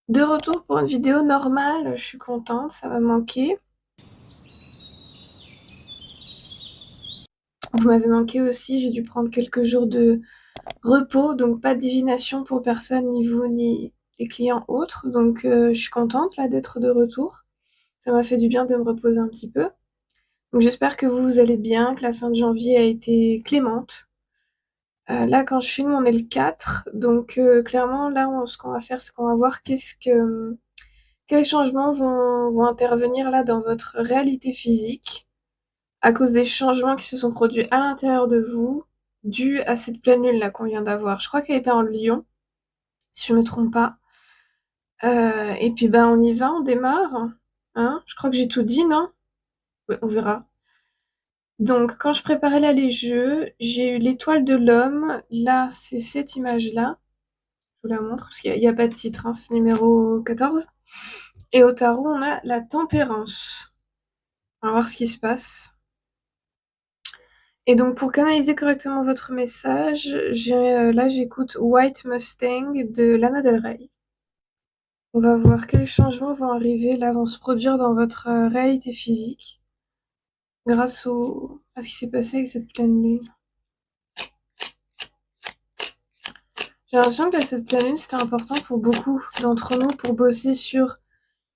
De retour pour une vidéo normale, je suis contente, ça m'a manqué. Vous m'avez manqué aussi, j'ai dû prendre quelques jours de repos, donc pas de divination pour personne, ni vous, ni les clients autres. Donc je suis contente là d'être de retour. Ça m'a fait du bien de me reposer un petit peu. Donc j'espère que vous allez bien, que la fin de janvier a été clémente. Là, quand je filme, on est le 4, donc clairement, là, ce qu'on va faire, c'est qu'on va voir quels changements vont intervenir là dans votre réalité physique à cause des changements qui se sont produits à l'intérieur de vous, dus à cette pleine lune là qu'on vient d'avoir. Je crois qu'elle était en Lion, si je me trompe pas. Et puis ben on y va, on démarre. Hein, je crois que j'ai tout dit, non? Ouais, on verra. Donc quand je préparais là les jeux, j'ai eu l'étoile de l'homme. Là, c'est cette image-là. Je vous la montre parce qu'il n'y a pas de titre, hein, c'est numéro 14. Et au tarot, on a la tempérance. On va voir ce qui se passe. Et donc pour canaliser correctement votre message, là j'écoute White Mustang de Lana Del Rey. On va voir quels changements vont arriver, là vont se produire dans votre réalité physique grâce à ce qui s'est passé avec cette pleine lune. J'ai l'impression que cette pleine lune c'était important pour beaucoup d'entre nous pour bosser sur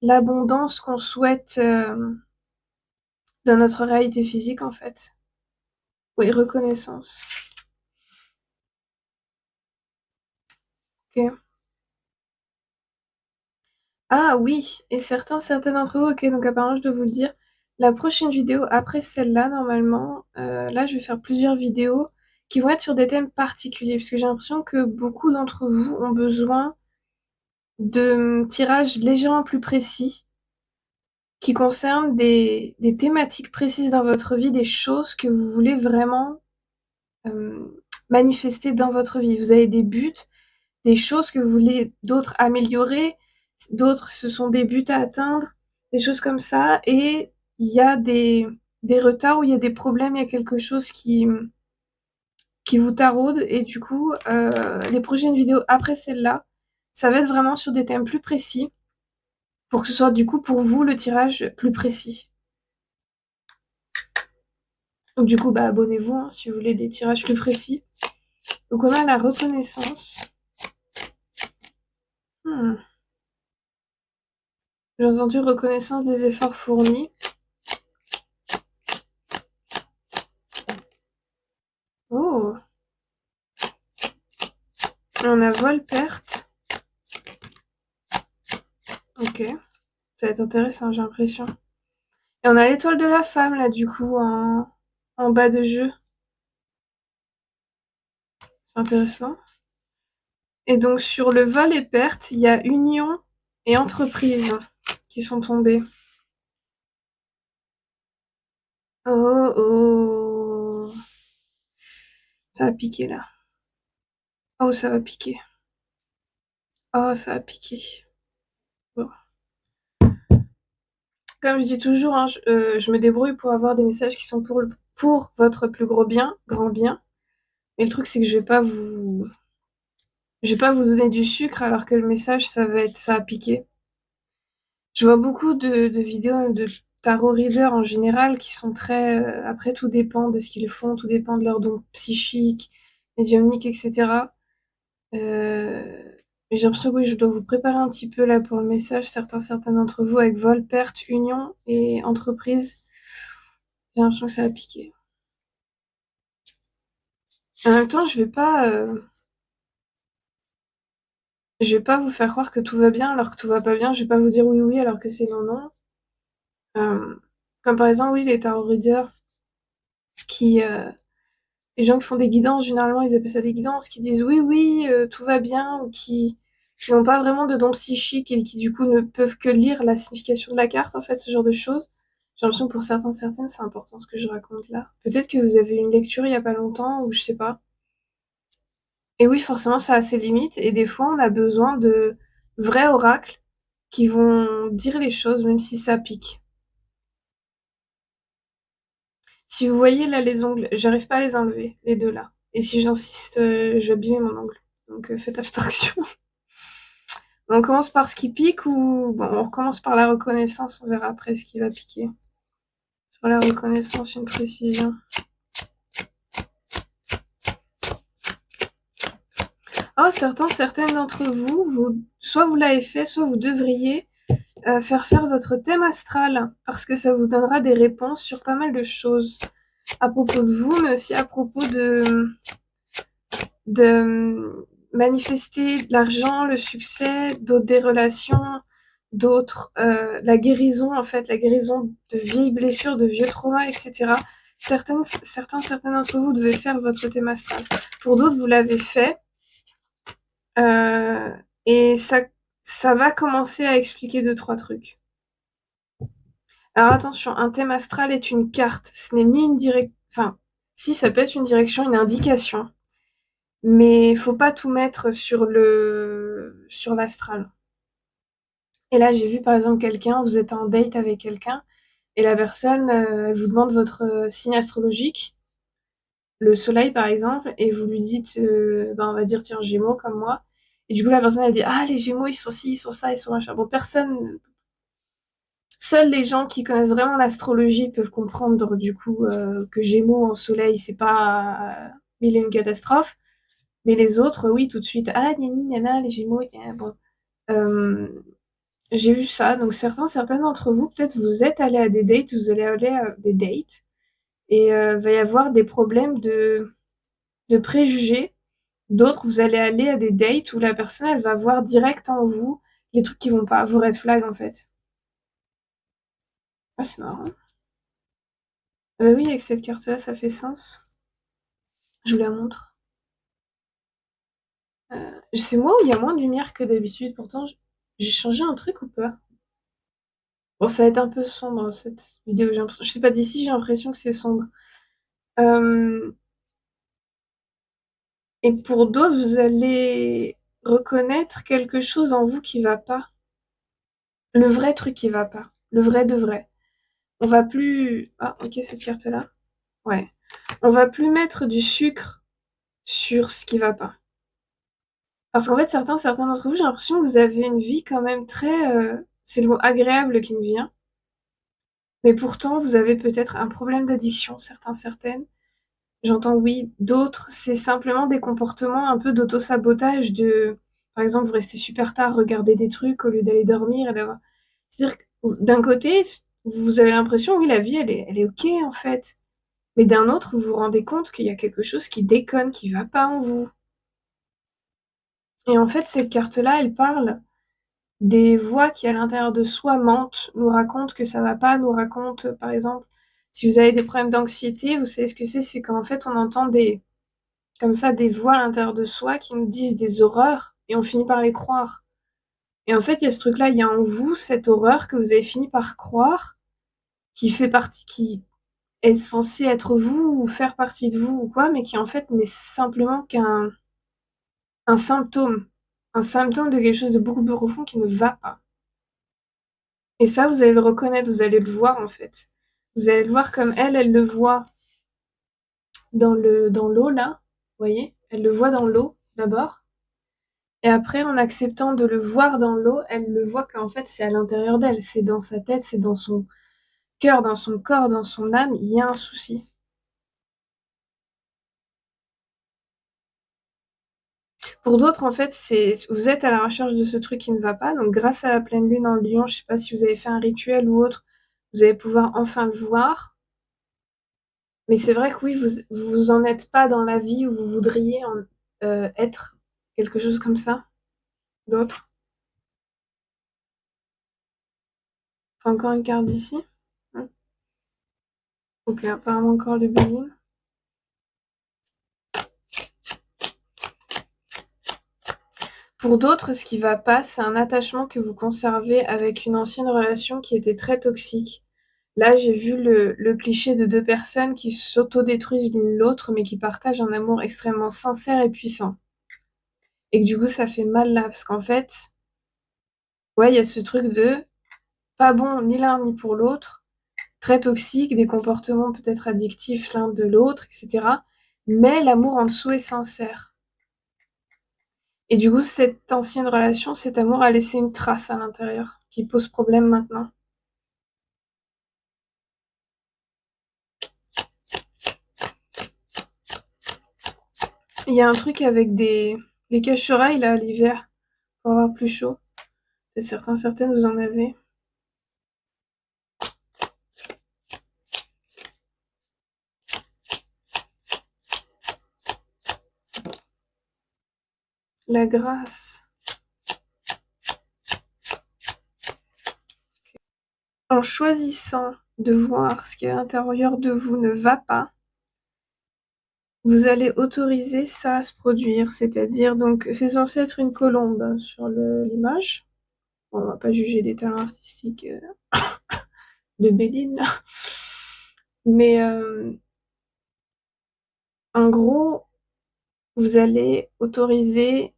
l'abondance qu'on souhaite dans notre réalité physique en fait. Oui, reconnaissance. Ok. Ah oui, et certains d'entre vous, ok, donc apparemment je dois vous le dire, la prochaine vidéo après celle-là, normalement, là je vais faire plusieurs vidéos qui vont être sur des thèmes particuliers, parce que j'ai l'impression que beaucoup d'entre vous ont besoin de tirages légèrement plus précis, qui concernent des thématiques précises dans votre vie, des choses que vous voulez vraiment manifester dans votre vie. Vous avez des buts, des choses que vous voulez d'autres améliorer, d'autres ce sont des buts à atteindre, des choses comme ça, et il y a des retards où il y a des problèmes, il y a quelque chose qui vous taraude, et du coup, les prochaines vidéos après celle-là, ça va être vraiment sur des thèmes plus précis, pour que ce soit du coup pour vous le tirage plus précis. Donc du coup, bah, abonnez-vous hein, si vous voulez des tirages plus précis. Donc on a la reconnaissance. J'ai entendu reconnaissance des efforts fournis. Oh. Et on a vol-perte. Ok. Ça va être intéressant, j'ai l'impression. Et on a l'étoile de la femme, là, du coup, en bas de jeu. C'est intéressant. Et donc, sur le vol et perte, il y a union et entreprise qui sont tombés. Oh, oh. Ça va piquer, là. Oh, ça va piquer. Oh, ça va piquer. Bon. Comme je dis toujours, hein, je me débrouille pour avoir des messages qui sont pour votre plus gros bien, grand bien. Mais le truc, c'est que je vais pas vous donner du sucre alors que le message, ça a piqué. Je vois beaucoup de vidéos de tarot readers en général qui sont très, après tout dépend de ce qu'ils font, tout dépend de leurs dons psychiques, médiumniques, etc. Mais j'ai l'impression que oui, je dois vous préparer un petit peu là pour le message, certains d'entre vous avec vol, perte, union et entreprise. J'ai l'impression que ça va piquer. En même temps, je vais pas vous faire croire que tout va bien alors que tout va pas bien. Je vais pas vous dire oui, oui alors que c'est non, non. Euh, Comme par exemple, oui, les tarot readers qui, les gens qui font des guidances, généralement, ils appellent ça des guidances, qui disent oui, oui, tout va bien, ou qui n'ont pas vraiment de dons psychiques et qui, du coup, ne peuvent que lire la signification de la carte, en fait, ce genre de choses. J'ai l'impression que pour certaines, c'est important ce que je raconte là. Peut-être que vous avez eu une lecture il y a pas longtemps, ou je sais pas. Et oui, forcément, ça a ses limites, et des fois, on a besoin de vrais oracles qui vont dire les choses, même si ça pique. Si vous voyez là les ongles, j'arrive pas à les enlever, les deux là. Et si j'insiste, je vais abîmer mon ongle. Donc faites abstraction. On commence par ce qui pique ou... Bon, on recommence par la reconnaissance, on verra après ce qui va piquer. Sur la reconnaissance, une précision. Oh, certaines d'entre vous, soit vous l'avez fait, soit vous devriez faire votre thème astral, parce que ça vous donnera des réponses sur pas mal de choses. À propos de vous, mais aussi à propos de manifester de l'argent, le succès, d'autres des relations, d'autres la guérison en fait, la guérison de vieilles blessures, de vieux traumas, etc. Certains d'entre vous devez faire votre thème astral. Pour d'autres, vous l'avez fait et ça va commencer à expliquer 2-3 trucs. Alors attention, un thème astral est une carte. Ce n'est ni une direction. Enfin, si ça peut être une direction, une indication. Mais faut pas tout mettre sur l'astral. Et là, j'ai vu par exemple quelqu'un, vous êtes en date avec quelqu'un, et la personne, elle vous demande votre signe astrologique, le soleil par exemple, et vous lui dites, on va dire, tiens, Gémeaux comme moi. Et du coup, la personne, elle dit, ah, les Gémeaux, ils sont ci, ils sont ça, ils sont machin. Bon, seuls les gens qui connaissent vraiment l'astrologie peuvent comprendre du coup que Gémeaux en soleil, c'est pas mille et une catastrophes. Mais les autres, oui, tout de suite, ah, nani, nana, les Gémeaux, bon. J'ai vu ça, donc certains d'entre vous, peut-être vous êtes allés à des dates, vous allez aller à des dates, et va y avoir des problèmes de préjugés. D'autres, vous allez aller à des dates où la personne, elle va voir direct en vous les trucs qui vont pas, vos red flags en fait. Ah, c'est marrant. Oui, avec cette carte-là, ça fait sens. Je vous la montre. C'est moi où il y a moins de lumière que d'habitude, pourtant j'ai changé un truc ou pas? Bon, ça va être un peu sombre cette vidéo, je sais pas, d'ici j'ai l'impression que c'est sombre. Et pour d'autres, vous allez reconnaître quelque chose en vous qui va pas. Le vrai truc qui va pas. Le vrai de vrai. On va plus... Ah, ok, cette carte-là. Ouais. On va plus mettre du sucre sur ce qui va pas. Parce qu'en fait, certains d'entre vous, j'ai l'impression que vous avez une vie quand même très... c'est le mot agréable qui me vient. Mais pourtant, vous avez peut-être un problème d'addiction, certaines. J'entends oui. D'autres, c'est simplement des comportements un peu d'auto-sabotage de... Par exemple, vous restez super tard, regarder des trucs au lieu d'aller dormir et d'avoir... C'est-à-dire que d'un côté, vous avez l'impression, oui, la vie, elle est ok, en fait. Mais d'un autre, vous vous rendez compte qu'il y a quelque chose qui déconne, qui va pas en vous. Et en fait, cette carte-là, elle parle des voix qui, à l'intérieur de soi, mentent, nous racontent que ça va pas, nous racontent, par exemple, si vous avez des problèmes d'anxiété, vous savez ce que c'est qu'en fait, on entend comme ça, des voix à l'intérieur de soi qui nous disent des horreurs et on finit par les croire. Et en fait, il y a ce truc-là, il y a en vous cette horreur que vous avez fini par croire, qui fait partie, qui est censée être vous ou faire partie de vous ou quoi, mais qui en fait n'est simplement un symptôme. Un symptôme de quelque chose de beaucoup plus profond qui ne va pas. Et ça, vous allez le reconnaître, vous allez le voir en fait. Vous allez le voir comme elle le voit dans l'eau là, vous voyez? Elle le voit dans l'eau d'abord. Et après, en acceptant de le voir dans l'eau, elle le voit qu'en fait, c'est à l'intérieur d'elle, c'est dans sa tête, c'est dans son cœur, dans son corps, dans son âme, il y a un souci. Pour d'autres, en fait, vous êtes à la recherche de ce truc qui ne va pas, donc grâce à la pleine lune en Lion, je sais pas si vous avez fait un rituel ou autre, vous allez pouvoir enfin le voir. Mais c'est vrai que oui, vous en êtes pas dans la vie où vous voudriez être quelque chose comme ça. D'autres. Encore une carte d'ici. Ok, apparemment encore le bélier. Pour d'autres, ce qui va pas, c'est un attachement que vous conservez avec une ancienne relation qui était très toxique. Là, j'ai vu le cliché de deux personnes qui s'autodétruisent l'une l'autre, mais qui partagent un amour extrêmement sincère et puissant. Et que du coup, ça fait mal là, parce qu'en fait, ouais, il y a ce truc de pas bon ni l'un ni pour l'autre, très toxique, des comportements peut-être addictifs l'un de l'autre, etc. Mais l'amour en dessous est sincère. Et du coup, cette ancienne relation, cet amour a laissé une trace à l'intérieur qui pose problème maintenant. Il y a un truc avec des cache-oreilles là l'hiver pour avoir plus chaud. Et certaines, vous en avez. La grâce. En choisissant de voir ce qui à l'intérieur de vous ne va pas, vous allez autoriser ça à se produire. C'est-à-dire, donc, c'est censé être une colombe sur l'image. Bon, on va pas juger des talents artistiques de Béline, là. Mais en gros, vous allez autoriser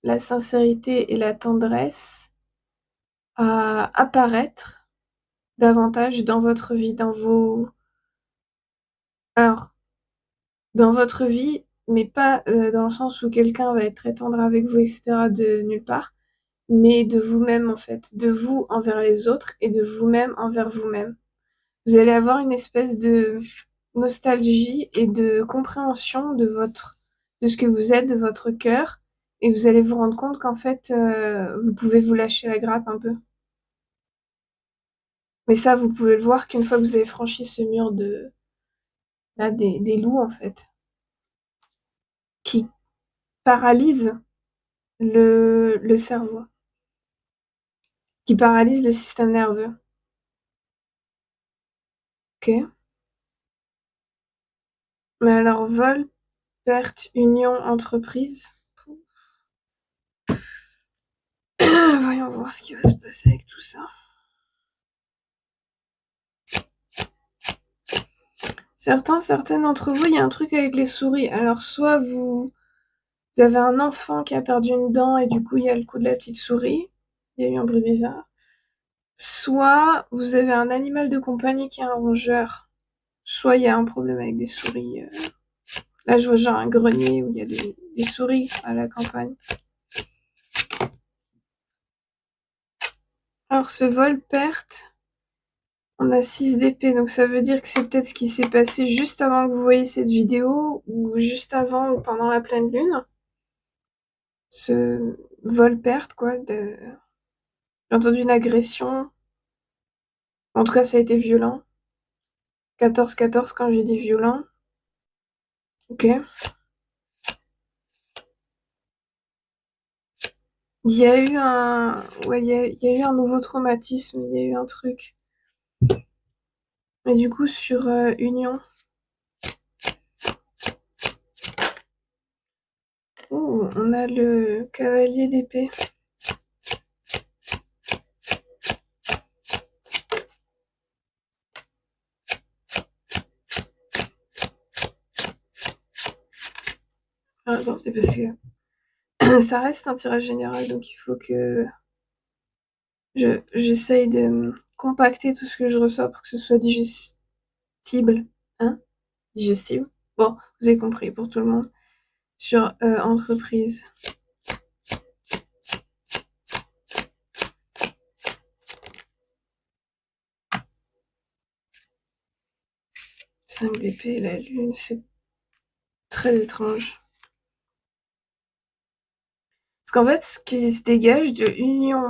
la sincérité et la tendresse à apparaître davantage dans votre vie, alors, dans votre vie, mais pas dans le sens où quelqu'un va être très tendre avec vous, etc., de nulle part, mais de vous-même en fait, de vous envers les autres et de vous-même envers vous-même. Vous allez avoir une espèce de nostalgie et de compréhension de ce que vous êtes, de votre cœur, et vous allez vous rendre compte qu'en fait, vous pouvez vous lâcher la grappe un peu. Mais ça, vous pouvez le voir qu'une fois que vous avez franchi ce mur là, des loups, en fait, qui paralysent le cerveau, qui paralysent le système nerveux. Ok? Mais alors, vol, perte, union, entreprise. Voyons voir ce qui va se passer avec tout ça. Certaines d'entre vous, il y a un truc avec les souris. Alors, soit vous avez un enfant qui a perdu une dent et du coup, il y a le coup de la petite souris. Il y a eu un bruit bizarre. Soit vous avez un animal de compagnie qui est un rongeur. Soit il y a un problème avec des souris. Là, je vois genre un grenier où il y a des souris à la campagne. Alors, ce vol perte, on a 6 d'épée, donc ça veut dire que c'est peut-être ce qui s'est passé juste avant que vous voyiez cette vidéo, ou juste avant ou pendant la pleine lune. Ce vol perte, quoi. J'ai entendu une agression. En tout cas, ça a été violent. 14-14 quand j'ai dit violent. Ok. Il y a eu un... Ouais, il y a eu un nouveau traumatisme, il y a eu un truc. Mais du coup, sur Union... Oh, on a le cavalier d'épée. Ah, attendez, parce que ça reste un tirage général, donc il faut que j'essaye de compacter tout ce que je reçois pour que ce soit digestible. Hein? Digestible. Bon, vous avez compris, pour tout le monde. Sur entreprise. 5 d'épée, la lune, c'est très étrange. Parce qu'en fait, ce qui se dégage de Union,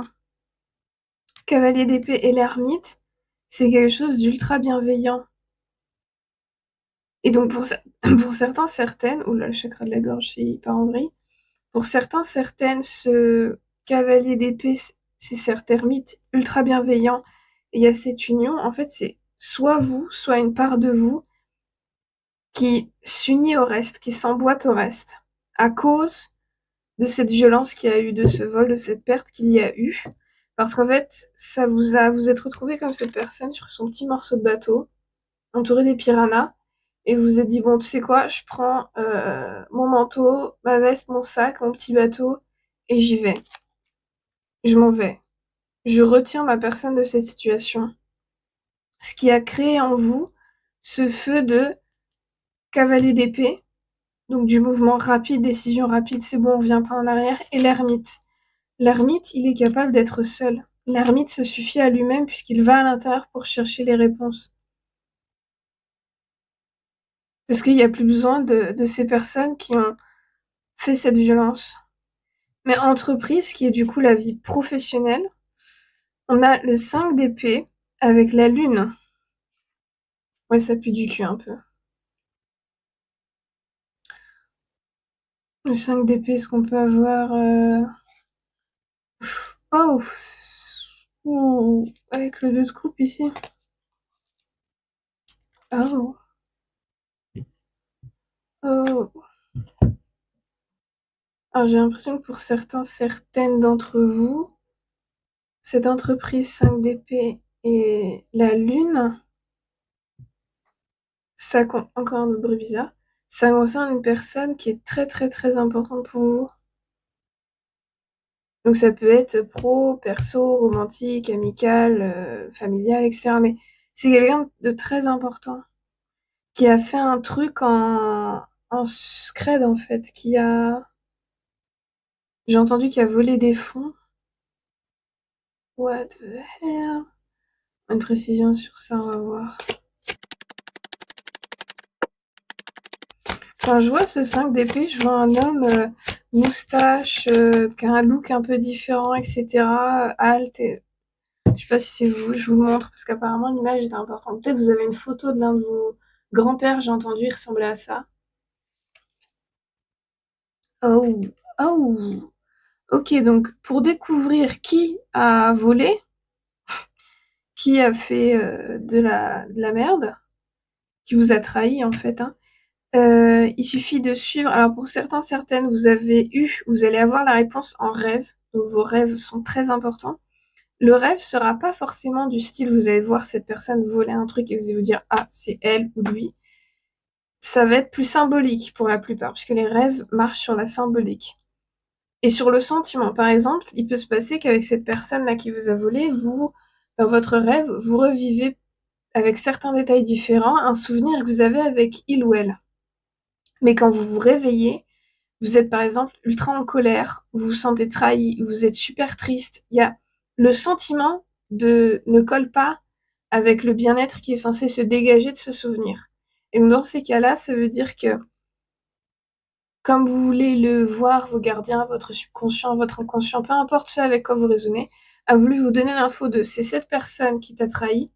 Cavalier d'épée et l'ermite, c'est quelque chose d'ultra bienveillant. Et donc pour certains, certaines, oula, le chakra de la gorge, c'est hyper en vrille. Pour certains, certaines, ce cavalier d'épée, c'est certes ermite, ultra bienveillant. Et il y a cette union, en fait, c'est soit vous, soit une part de vous qui s'unit au reste, qui s'emboîte au reste, à cause de cette violence qu'il y a eu, de ce vol, de cette perte qu'il y a eu. Parce qu'en fait, vous êtes retrouvé comme cette personne sur son petit morceau de bateau, entouré des piranhas, et vous vous êtes dit, bon, tu sais quoi, je prends mon manteau, ma veste, mon sac, mon petit bateau, et j'y vais. Je m'en vais. Je retire ma personne de cette situation. Ce qui a créé en vous ce feu de cavalier d'épée, Donc du mouvement rapide, décision rapide, c'est bon, on revient pas en arrière. Et l'ermite. L'ermite, il est capable d'être seul. L'ermite se suffit à lui-même puisqu'il va à l'intérieur pour chercher les réponses. Parce qu'il n'y a plus besoin de ces personnes qui ont fait cette violence. Mais entreprise, qui est du coup la vie professionnelle, on a le 5 d'épée avec la lune. Ouais, ça pue du cul un peu. Le 5 d'épée, est-ce qu'on peut avoir... Oh, ouh, avec le 2 de coupe ici. Oh, oh. Alors j'ai l'impression que pour certaines d'entre vous, cette entreprise 5 d'épée et la lune, encore un autre bruit bizarre, ça concerne une personne qui est très très très importante pour vous. Donc ça peut être pro, perso, romantique, amical, familial, etc. Mais c'est quelqu'un de très important qui a fait un truc en scred en fait, j'ai entendu qu'il a volé des fonds. What the hell? Une précision sur ça, on va voir. Quand je vois ce 5 d'épée, je vois un homme moustache, qui a un look un peu différent, etc. Alt. Et... Je sais pas si c'est vous, je vous le montre parce qu'apparemment l'image est importante. Peut-être vous avez une photo de l'un de vos grands-pères, j'ai entendu, il ressemblait à ça. Oh, oh. Ok, donc pour découvrir qui a volé, qui a fait de la merde, qui vous a trahi en fait, hein, il suffit de suivre. Alors pour certaines, vous allez avoir la réponse en rêve. Donc vos rêves sont très importants. Le rêve sera pas forcément du style, vous allez voir cette personne voler un truc et vous allez vous dire, ah, c'est elle ou lui. Ça va être plus symbolique pour la plupart, puisque les rêves marchent sur la symbolique. Et sur le sentiment, par exemple, il peut se passer qu'avec cette personne-là qui vous a volé, vous, dans votre rêve, vous revivez avec certains détails différents un souvenir que vous avez avec il ou elle. Mais quand vous vous réveillez, vous êtes par exemple ultra en colère, vous vous sentez trahi, vous êtes super triste. Il y a le sentiment ne colle pas avec le bien-être qui est censé se dégager de ce souvenir. Et donc dans ces cas-là, ça veut dire que comme vous voulez le voir, vos gardiens, votre subconscient, votre inconscient, peu importe ce avec quoi vous raisonnez, a voulu vous donner l'info de c'est cette personne qui t'a trahi,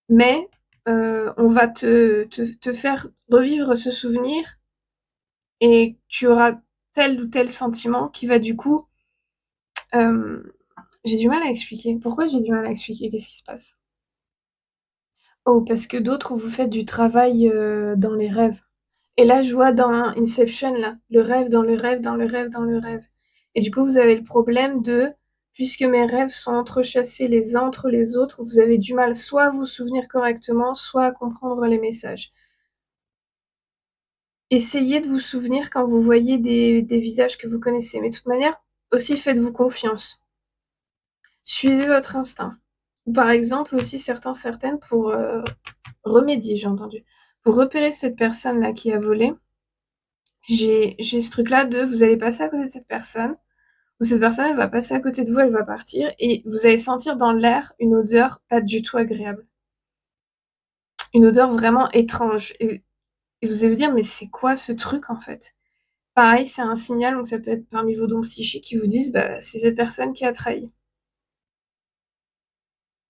mais on va te faire revivre ce souvenir et tu auras tel ou tel sentiment qui va du coup... j'ai du mal à expliquer. Pourquoi j'ai du mal à expliquer? Qu'est-ce qui se passe? Oh, parce que d'autres, vous faites du travail dans les rêves. Et là, je vois dans Inception, là, le rêve dans le rêve, dans le rêve, dans le rêve. Et du coup, vous avez le problème puisque mes rêves sont entrechassés les uns entre les autres, vous avez du mal soit à vous souvenir correctement, soit à comprendre les messages. Essayez de vous souvenir quand vous voyez des visages que vous connaissez. Mais de toute manière, aussi faites-vous confiance. Suivez votre instinct. Ou par exemple, aussi certaines, pour remédier, j'ai entendu. Pour repérer cette personne-là qui a volé, j'ai ce truc-là vous allez passer à côté de cette personne, ou cette personne, elle va passer à côté de vous, elle va partir, et vous allez sentir dans l'air une odeur pas du tout agréable. Une odeur vraiment étrange. Et vous allez vous dire, mais c'est quoi ce truc, en fait? Pareil, c'est un signal, donc ça peut être parmi vos dons psychiques qui vous disent, bah, c'est cette personne qui a trahi.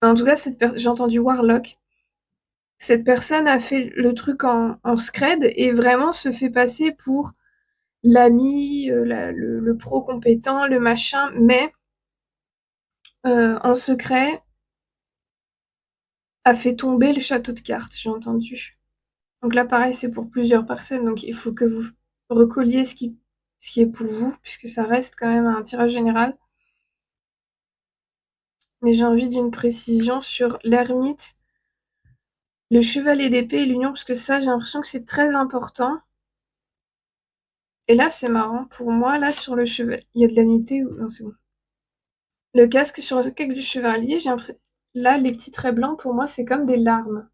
En tout cas, j'ai entendu Warlock. Cette personne a fait le truc en scred et vraiment se fait passer pour l'ami, le pro compétent, le machin, mais en secret a fait tomber le château de cartes, j'ai entendu. Donc là, pareil, c'est pour plusieurs personnes, donc il faut que vous recolliez ce qui est pour vous, puisque ça reste quand même un tirage général. Mais j'ai envie d'une précision sur l'ermite, le chevalier d'épée et l'union, parce que ça, j'ai l'impression que c'est très important. Et là, c'est marrant, pour moi, là, sur le chevalier, il y a de la nuitée ou... Non, c'est bon. Le casque sur le casque du chevalier, là, les petits traits blancs, pour moi, c'est comme des larmes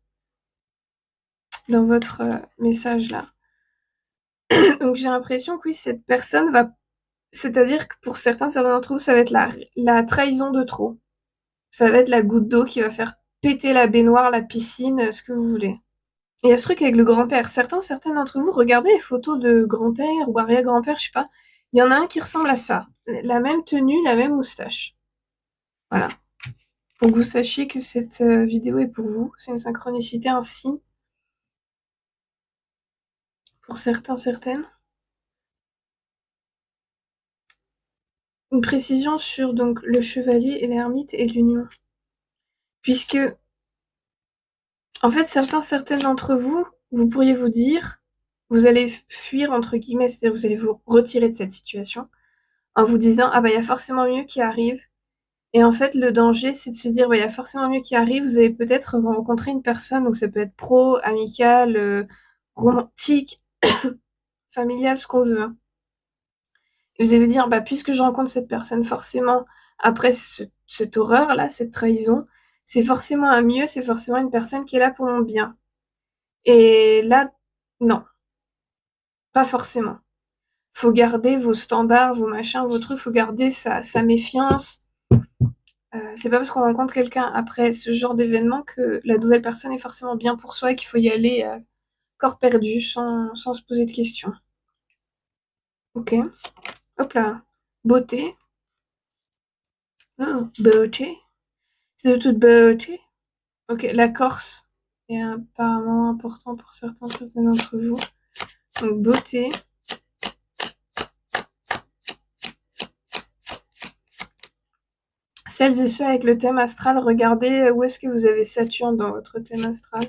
dans votre message là. Donc j'ai l'impression que oui, cette personne va... C'est-à-dire que pour certains d'entre vous, ça va être la trahison de trop. Ça va être la goutte d'eau qui va faire péter la baignoire, la piscine, ce que vous voulez. Et il y a ce truc avec le grand-père. Certains d'entre vous, regardez les photos de grand-père ou arrière-grand-père, je sais pas. Il y en a un qui ressemble à ça. La même tenue, la même moustache. Voilà. Pour que vous sachiez que cette vidéo est pour vous. C'est une synchronicité, un signe. Pour certains, certaines. Une précision sur donc le chevalier et l'ermite et l'union. Puisque, en fait, certaines d'entre vous, vous pourriez vous dire, vous allez fuir, entre guillemets, c'est-à-dire vous allez vous retirer de cette situation, en vous disant, ah bah il y a forcément mieux qui arrive. Et en fait, le danger, c'est de se dire, bah, il y a forcément mieux qui arrive, vous allez peut-être rencontrer une personne, donc ça peut être pro, amical, romantique, familial, ce qu'on veut, hein. Et vous allez vous dire, bah, puisque je rencontre cette personne, forcément, après cette horreur-là, cette trahison, c'est forcément un mieux, c'est forcément une personne qui est là pour mon bien. Et là, non, pas forcément. Faut garder vos standards, vos machins, vos trucs, faut garder sa méfiance. C'est pas parce qu'on rencontre quelqu'un après ce genre d'événement que la nouvelle personne est forcément bien pour soi et qu'il faut y aller corps perdu, sans se poser de questions. Ok, hop là. Beauté. Oh, beauté. C'est de toute beauté. Ok, la Corse est apparemment important pour certains d'entre vous. Donc beauté. Celles et ceux avec le thème astral, regardez où est-ce que vous avez Saturne dans votre thème astral.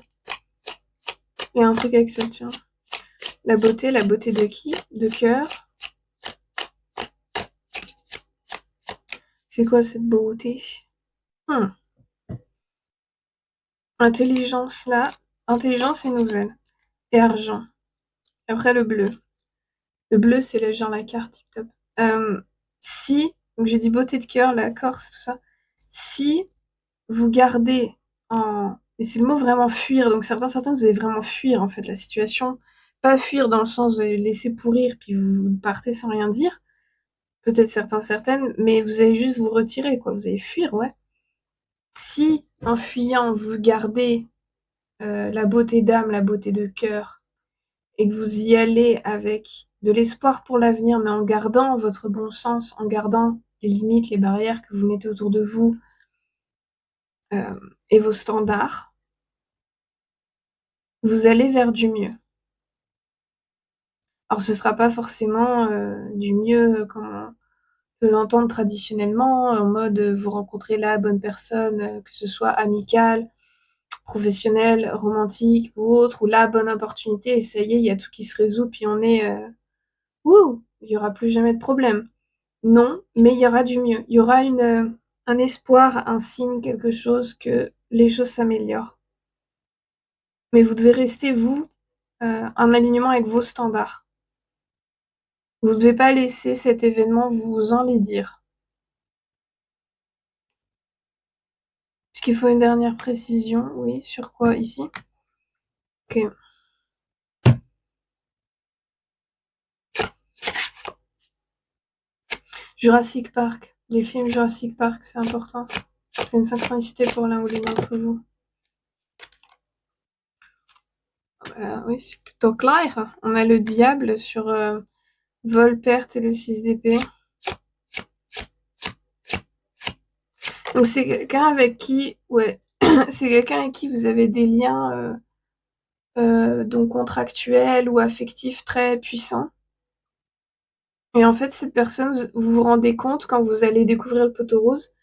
Il y a un truc avec Saturne. La beauté de qui? De cœur. C'est quoi cette beauté? Intelligence là. Intelligence et nouvelle. Et argent. Après le bleu. Le bleu, c'est les gens, la carte, tip top. Si, donc j'ai dit beauté de cœur, la Corse, tout ça. Si vous gardez en... Et c'est le mot vraiment fuir, donc certains, vous allez vraiment fuir en fait la situation. Pas fuir dans le sens de laisser pourrir puis vous partez sans rien dire. Peut-être certaines, mais vous allez juste vous retirer, quoi. Vous allez fuir, ouais. Si, en fuyant, vous gardez la beauté d'âme, la beauté de cœur, et que vous y allez avec de l'espoir pour l'avenir, mais en gardant votre bon sens, en gardant les limites, les barrières que vous mettez autour de vous, et vos standards, vous allez vers du mieux. Alors ce sera pas forcément du mieux comme on peut l'entendre traditionnellement, en mode vous rencontrez la bonne personne, que ce soit amicale, professionnelle, romantique ou autre, ou la bonne opportunité, et ça y est, il y a tout qui se résout, puis on est wouh, il y aura plus jamais de problème. Non, mais il y aura du mieux. Il y aura un espoir, un signe, quelque chose que les choses s'améliorent. Mais vous devez rester, vous, en alignement avec vos standards. Vous ne devez pas laisser cet événement vous enlaidir. Est-ce qu'il faut une dernière précision? Oui, sur quoi ici? Ok. Jurassic Park. Les films Jurassic Park, c'est important. C'est une synchronicité pour l'un ou l'autre d'entre vous. Voilà, oui, c'est plutôt clair. On a le diable sur vol, perte et le 6 d'épée. Donc c'est quelqu'un avec qui, ouais, c'est quelqu'un avec qui vous avez des liens donc contractuels ou affectifs très puissants. Et en fait, cette personne, vous vous rendez compte quand vous allez découvrir le poteau rose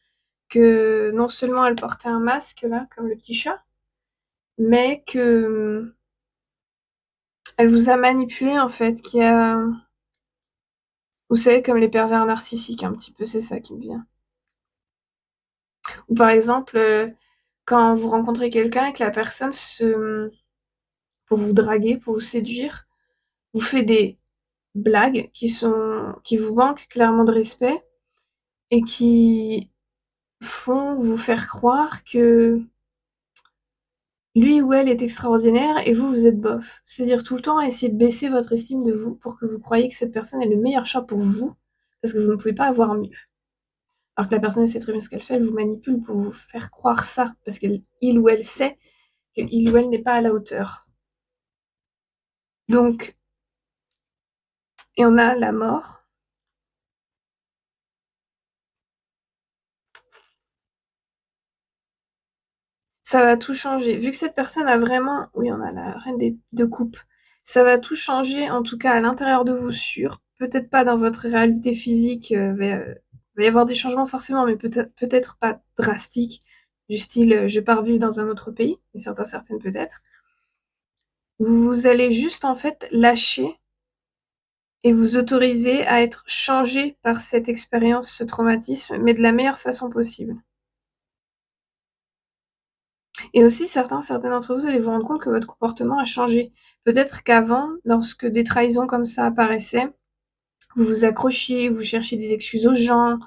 que non seulement elle portait un masque là, comme le petit chat, mais que elle vous a manipulé en fait, qui a, vous savez, comme les pervers narcissiques un petit peu, c'est ça qui me vient. Ou par exemple, quand vous rencontrez quelqu'un et que la personne pour vous draguer, pour vous séduire, vous fait des blagues qui vous manquent clairement de respect et qui font vous faire croire que lui ou elle est extraordinaire et vous, vous êtes bof. C'est-à-dire tout le temps essayer de baisser votre estime de vous pour que vous croyiez que cette personne est le meilleur choix pour vous, parce que vous ne pouvez pas avoir mieux. Alors que la personne, elle sait très bien ce qu'elle fait, elle vous manipule pour vous faire croire ça, parce qu'il ou elle sait qu'il ou elle n'est pas à la hauteur. Donc, et on a la mort. Ça va tout changer. Vu que cette personne a vraiment... Oui, on a la reine de coupe. Ça va tout changer, en tout cas à l'intérieur de vous, sûr. Peut-être pas dans votre réalité physique. Va y avoir des changements forcément, mais peut-être pas drastiques. Du style, je pars vivre dans un autre pays. Mais certaines peut-être. Vous allez juste, en fait, lâcher et vous autoriser à être changé par cette expérience, ce traumatisme, mais de la meilleure façon possible. Et aussi, certains d'entre vous allez vous rendre compte que votre comportement a changé. Peut-être qu'avant, lorsque des trahisons comme ça apparaissaient, vous vous accrochiez, vous cherchiez des excuses aux gens,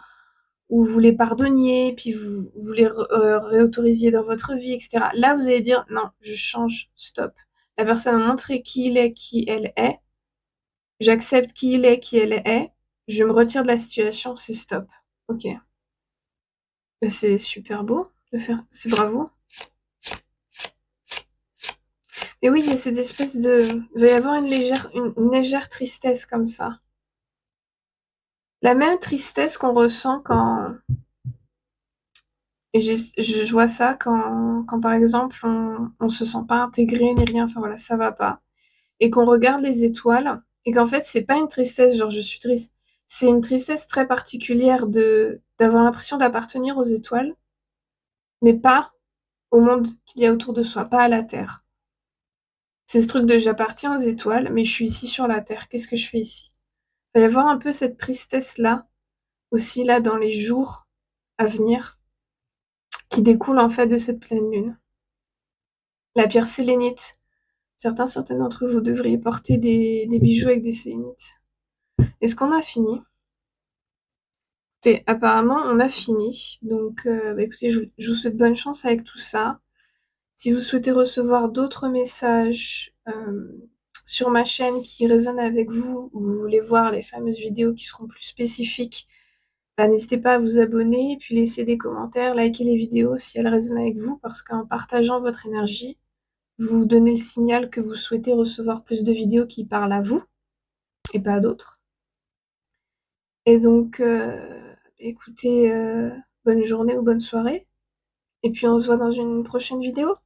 ou vous les pardonniez, puis vous les réautorisiez dans votre vie, etc. Là, vous allez dire, non, je change, stop. La personne a montré qui il est, qui elle est. J'accepte qui il est, qui elle est. Je me retire de la situation, c'est stop. Ok. C'est super beau de faire, c'est bravo. Et oui, il y a cette espèce de... Il va y avoir une légère tristesse comme ça. La même tristesse qu'on ressent quand... Et je vois ça quand par exemple, on se sent pas intégré ni rien, enfin voilà, ça va pas. Et qu'on regarde les étoiles, et qu'en fait, c'est pas une tristesse, genre je suis triste. C'est une tristesse très particulière d'avoir l'impression d'appartenir aux étoiles, mais pas au monde qu'il y a autour de soi, pas à la Terre. C'est ce truc de j'appartiens aux étoiles, mais je suis ici sur la Terre. Qu'est-ce que je fais ici? Il va y avoir un peu cette tristesse-là, aussi là dans les jours à venir, qui découle en fait de cette pleine lune. La pierre sélénite. Certaines d'entre vous devriez porter des bijoux avec des sélénites. Est-ce qu'on a fini? Écoutez, apparemment, on a fini. Donc, écoutez, je vous souhaite bonne chance avec tout ça. Si vous souhaitez recevoir d'autres messages sur ma chaîne qui résonnent avec vous, ou vous voulez voir les fameuses vidéos qui seront plus spécifiques, bah, n'hésitez pas à vous abonner, puis laisser des commentaires, liker les vidéos si elles résonnent avec vous, parce qu'en partageant votre énergie, vous donnez le signal que vous souhaitez recevoir plus de vidéos qui parlent à vous, et pas à d'autres. Et donc, écoutez, bonne journée ou bonne soirée, et puis on se voit dans une prochaine vidéo.